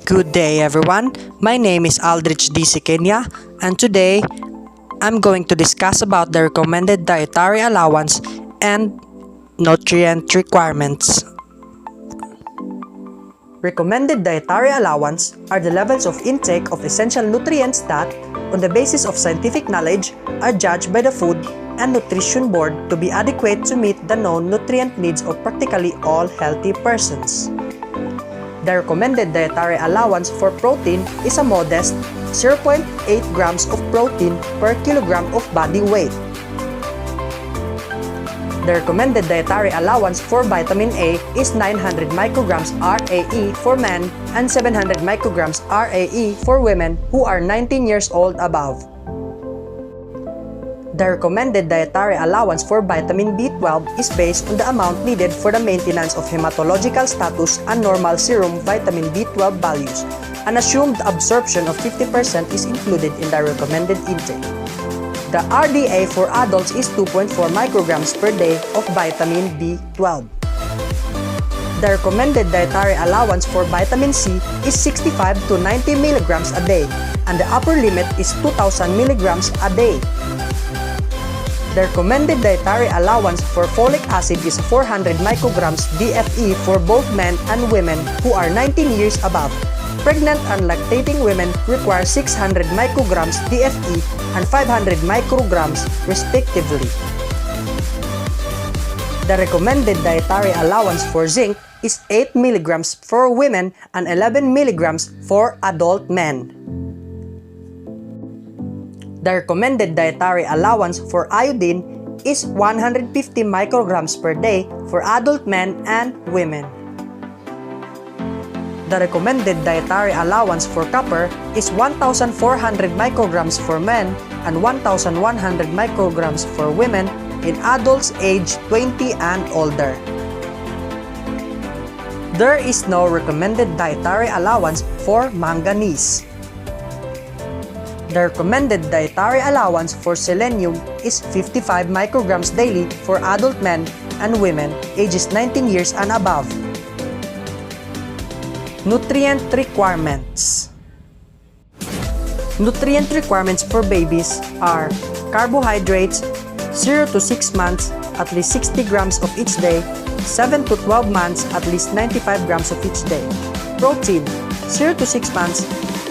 Good day everyone, my name is Aldrich DC Kenya and today I'm going to discuss about the recommended dietary allowance and nutrient requirements. Recommended dietary allowance are the levels of intake of essential nutrients that, on the basis of scientific knowledge, are judged by the Food and Nutrition Board to be adequate to meet the known nutrient needs of practically all healthy persons. The recommended dietary allowance for protein is a modest 0.8 grams of protein per kilogram of body weight. The recommended dietary allowance for vitamin A is 900 micrograms RAE for men and 700 micrograms RAE for women who are 19 years old above. The recommended dietary allowance for vitamin B12 is based on the amount needed for the maintenance of hematological status and normal serum vitamin B12 values. An assumed absorption of 50% is included in the recommended intake. The RDA for adults is 2.4 micrograms per day of vitamin B12. The recommended dietary allowance for vitamin C is 65 to 90 milligrams a day, and the upper limit is 2,000 milligrams a day. The recommended dietary allowance for folic acid is 400 micrograms DFE for both men and women who are 19 years above. Pregnant and lactating women require 600 micrograms DFE and 500 micrograms respectively. The recommended dietary allowance for zinc is 8 milligrams for women and 11 milligrams for adult men. The recommended dietary allowance for iodine is 150 micrograms per day for adult men and women. The recommended dietary allowance for copper is 1,400 micrograms for men and 1,100 micrograms for women in adults aged 20 and older. There is no recommended dietary allowance for manganese. The recommended dietary allowance for selenium is 55 micrograms daily for adult men and women ages 19 years and above. Nutrient requirements. Nutrient requirements for babies are carbohydrates 0 to 6 months at least 60 grams of each day, 7 to 12 months at least 95 grams of each day. Protein 0 to 6 months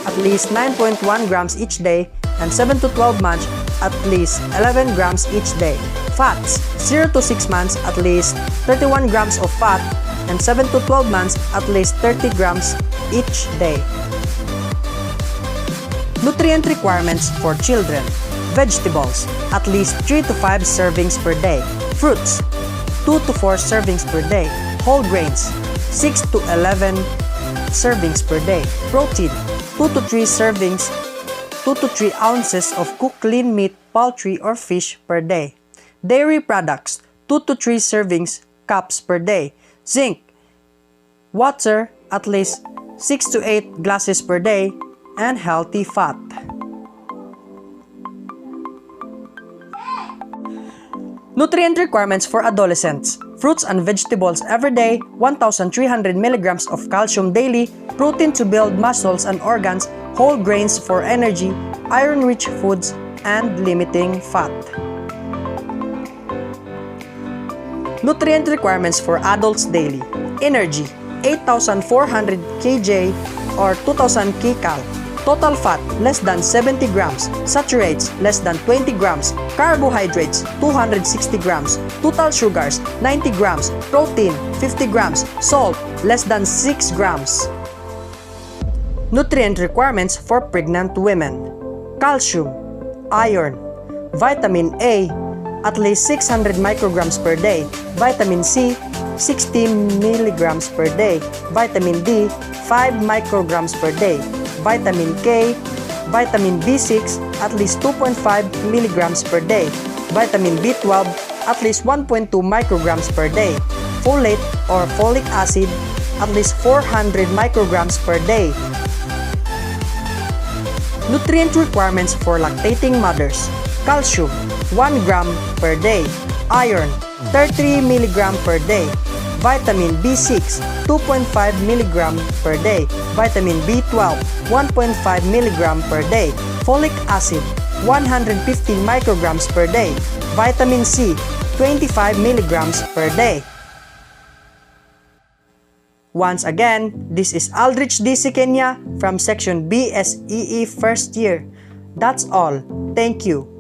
at least 9.1 grams each day, and 7 to 12 months at least 11 grams each day. Fats 0 to 6 months at least 31 grams of fat, and 7 to 12 months at least 30 grams each day. Nutrient requirements for children. Vegetables at least 3 to 5 servings per day. Fruits 2 to 4 servings per day. Whole grains 6 to 11 servings per day. Protein 2 to 3 servings, 2 to 3 ounces of cooked lean meat, poultry, or fish per day. Dairy products, 2 to 3 servings cups per day. Zinc, water, at least 6 to 8 glasses per day, and healthy fat. Nutrient requirements for adolescents. Fruits and vegetables every day, 1,300 milligrams of calcium daily, protein to build muscles and organs, whole grains for energy, iron-rich foods, and limiting fat. Nutrient requirements for adults daily. Energy, 8,400 kJ or 2,000 kcal. Total fat, less than 70 grams. Saturates, less than 20 grams. Carbohydrates, 260 grams. Total sugars, 90 grams. Protein, 50 grams. Salt, less than 6 grams. Nutrient requirements for pregnant women. Calcium, iron, vitamin A, at least 600 micrograms per day. Vitamin C, 60 milligrams per day. Vitamin D, 5 micrograms per day. Vitamin K, vitamin B6, at least 2.5 milligrams per day. Vitamin B12, at least 1.2 micrograms per day. Folate or folic acid, at least 400 micrograms per day. Nutrient requirements for lactating mothers. Calcium, 1 gram per day. Iron, 30 milligram per day. Vitamin B6, 2.5 mg per day. Vitamin B12, 1.5 mg per day. Folic acid, 150 micrograms per day. Vitamin C, 25 mg per day. Once again, this is Aldrich DC Kenya from Section BSEE First Year. That's all. Thank you.